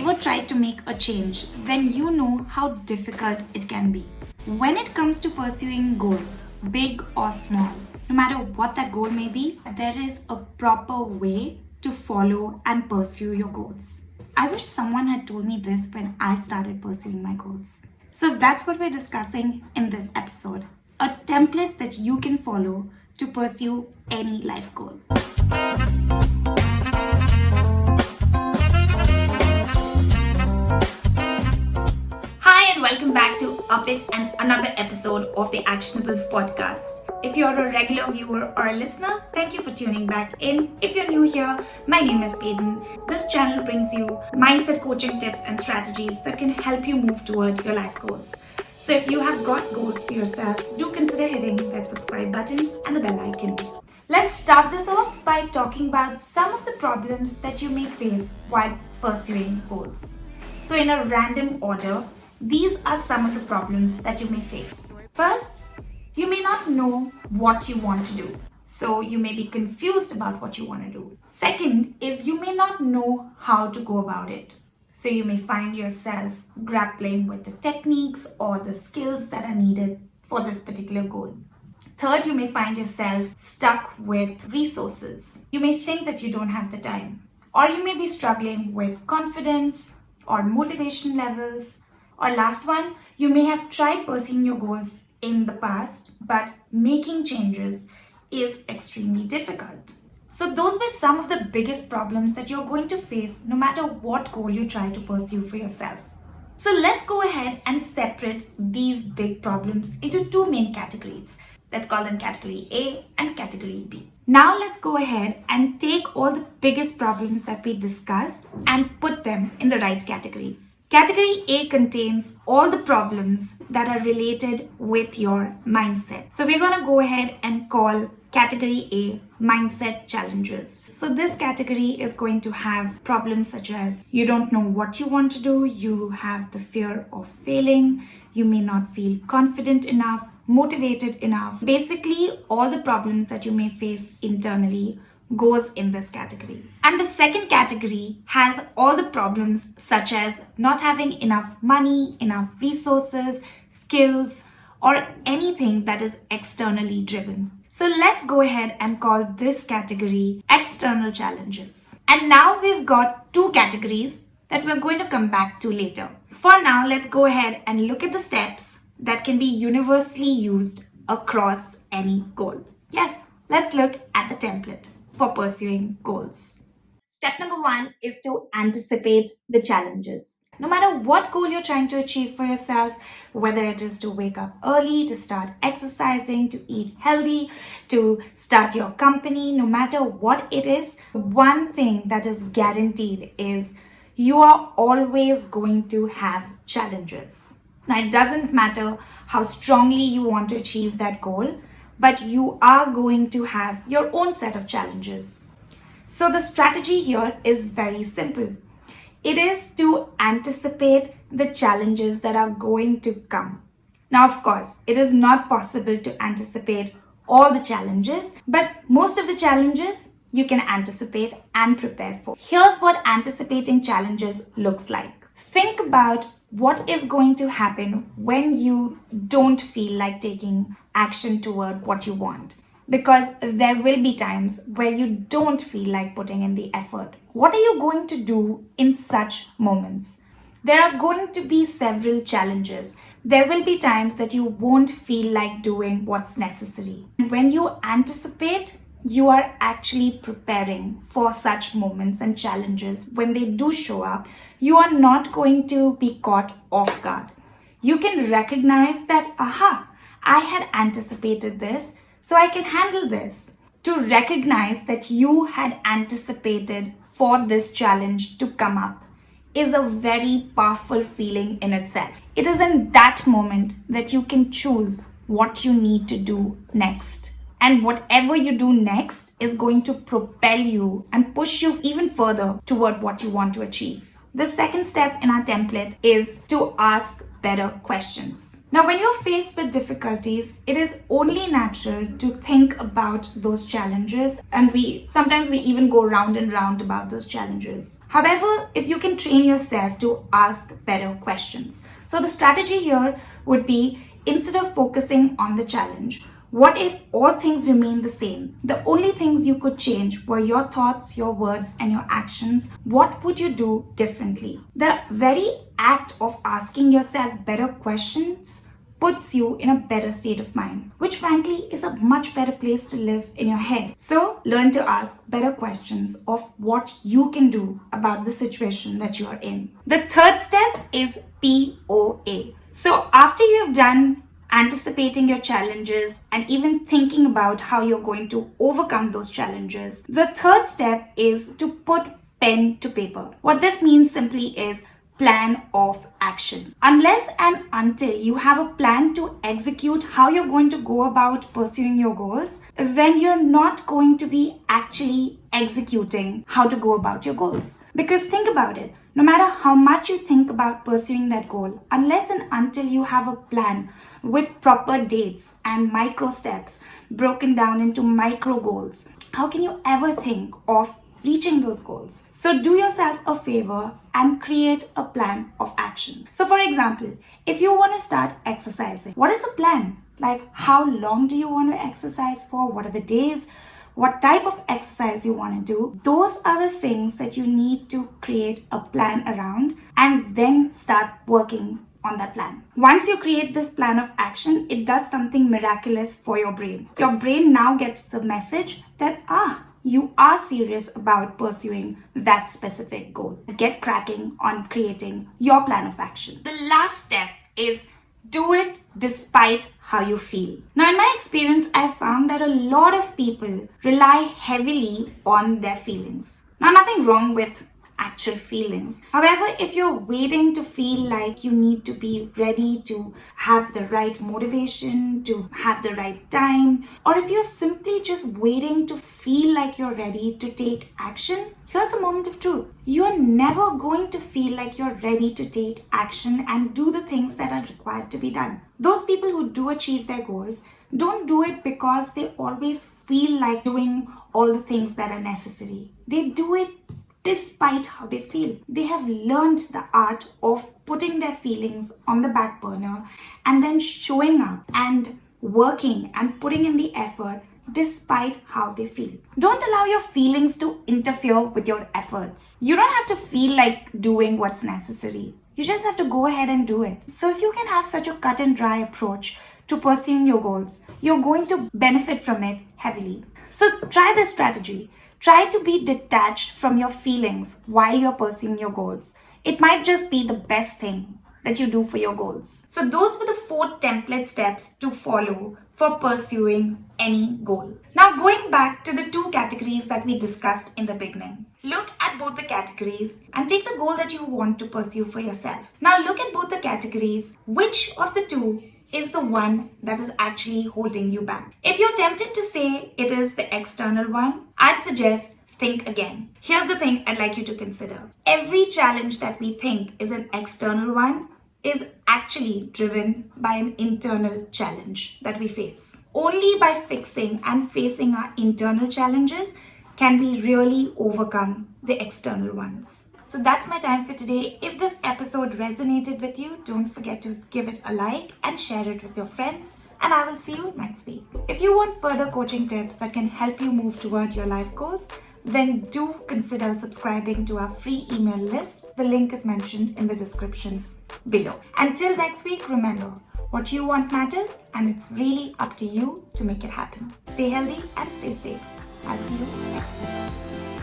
ever tried to make a change, then you know how difficult it can be. When it comes to pursuing goals, big or small, no matter what that goal may be, there is a proper way to follow and pursue your goals. I wish someone had told me this when I started pursuing my goals. So that's what we're discussing in this episode. A template that you can follow to pursue any life goal. Hi and welcome back to Update and another episode of the Actionables podcast. If you're a regular viewer or a listener, thank you for tuning back in. If you're new here, my name is Payden. This channel brings you mindset coaching tips and strategies that can help you move toward your life goals. So if you have got goals for yourself, do consider hitting that subscribe button and the bell icon. Let's start this off by talking about some of the problems that you may face while pursuing goals. So in a random order, these are some of the problems that you may face. First, you may not know what you want to do. So you may be confused about what you want to do. Second is you may not know how to go about it. So you may find yourself grappling with the techniques or the skills that are needed for this particular goal. Third, you may find yourself stuck with resources. You may think that you don't have the time. Or you may be struggling with confidence or motivation levels. Or last one, you may have tried pursuing your goals in the past, but making changes is extremely difficult. So those were some of the biggest problems that you're going to face no matter what goal you try to pursue for yourself. So let's go ahead and separate these big problems into two main categories. Let's call them category A and category B. Now let's go ahead and take all the biggest problems that we discussed and put them in the right categories. Category A contains all the problems that are related with your mindset. So we're going to go ahead and call category A mindset challenges. So this category is going to have problems such as you don't know what you want to do, you have the fear of failing, you may not feel confident enough, motivated enough. Basically, all the problems that you may face internally goes in this category. And the second category has all the problems such as not having enough money, enough resources, skills, or anything that is externally driven. So let's go ahead and call this category external challenges. And now we've got two categories that we're going to come back to later. For now, let's go ahead and look at the steps that can be universally used across any goal. Yes, let's look at the template for pursuing goals. Step number one is to anticipate the challenges. No matter what goal you're trying to achieve for yourself, whether it is to wake up early, to start exercising, to eat healthy, to start your company, no matter what it is, one thing that is guaranteed is you are always going to have challenges. Now, it doesn't matter how strongly you want to achieve that goal, but you are going to have your own set of challenges. So the strategy here is very simple. It is to anticipate the challenges that are going to come. Now, of course, it is not possible to anticipate all the challenges, but most of the challenges you can anticipate and prepare for. Here's what anticipating challenges looks like. Think about what is going to happen when you don't feel like taking action toward what you want. Because there will be times where you don't feel like putting in the effort. What are you going to do in such moments? There are going to be several challenges. There will be times that you won't feel like doing what's necessary. And when you anticipate, you are actually preparing for such moments and challenges. When they do show up, you are not going to be caught off guard. You can recognize that, I had anticipated this, so I can handle this. To recognize that you had anticipated for this challenge to come up is a very powerful feeling in itself. It is in that moment that you can choose what you need to do next. And whatever you do next is going to propel you and push you even further toward what you want to achieve. The second step in our template is to ask better questions. Now, when you're faced with difficulties, it is only natural to think about those challenges, and sometimes we even go round and round about those challenges. However, if you can train yourself to ask better questions. So the strategy here would be, instead of focusing on the challenge, what if all things remain the same? The only things you could change were your thoughts, your words, and your actions. What would you do differently? The very act of asking yourself better questions puts you in a better state of mind, which frankly is a much better place to live in your head. So learn to ask better questions of what you can do about the situation that you are in. The third step is POA. So after you have done anticipating your challenges and even thinking about how you're going to overcome those challenges, the third step is to put pen to paper. What this means simply is plan of action. Unless and until you have a plan to execute how you're going to go about pursuing your goals, then you're not going to be actually executing how to go about your goals. Because think about it, no matter how much you think about pursuing that goal, unless and until you have a plan with proper dates and micro steps broken down into micro goals, how can you ever think of reaching those goals? So do yourself a favor and create a plan of action. So for example, if you want to start exercising, what is the plan? Like, how long do you want to exercise for? What are the days? What type of exercise you want to do? Those are the things that you need to create a plan around and then start working on that plan. Once you create this plan of action, it does something miraculous for your brain. Your brain now gets the message that, you are serious about pursuing that specific goal. Get cracking on creating your plan of action. The last step is do it despite how you feel. Now, in my experience, I found that a lot of people rely heavily on their feelings. Now, nothing wrong with actual feelings. However, if you're waiting to feel like you need to be ready to have the right motivation, to have the right time, or if you're simply just waiting to feel like you're ready to take action, here's the moment of truth. You're never going to feel like you're ready to take action and do the things that are required to be done. Those people who do achieve their goals don't do it because they always feel like doing all the things that are necessary. They do it despite how they feel. They have learned the art of putting their feelings on the back burner and then showing up and working and putting in the effort despite how they feel. Don't allow your feelings to interfere with your efforts. You don't have to feel like doing what's necessary. You just have to go ahead and do it. So if you can have such a cut and dry approach to pursuing your goals, you're going to benefit from it heavily. So try this strategy. Try to be detached from your feelings while you're pursuing your goals. It might just be the best thing that you do for your goals. So those were the 4 template steps to follow for pursuing any goal. Now, going back to the 2 categories that we discussed in the beginning. Look at both the categories and take the goal that you want to pursue for yourself. Now look at both the categories. Which of the 2 is the one that is actually holding you back? If you're tempted to say it is the external one, I'd suggest think again. Here's the thing I'd like you to consider. Every challenge that we think is an external one is actually driven by an internal challenge that we face. Only by fixing and facing our internal challenges can we really overcome the external ones. So that's my time for today. If this episode resonated with you, don't forget to give it a like and share it with your friends. And I will see you next week. If you want further coaching tips that can help you move toward your life goals, then do consider subscribing to our free email list. The link is mentioned in the description below. Until next week, remember, what you want matters, and it's really up to you to make it happen. Stay healthy and stay safe. I'll see you next week.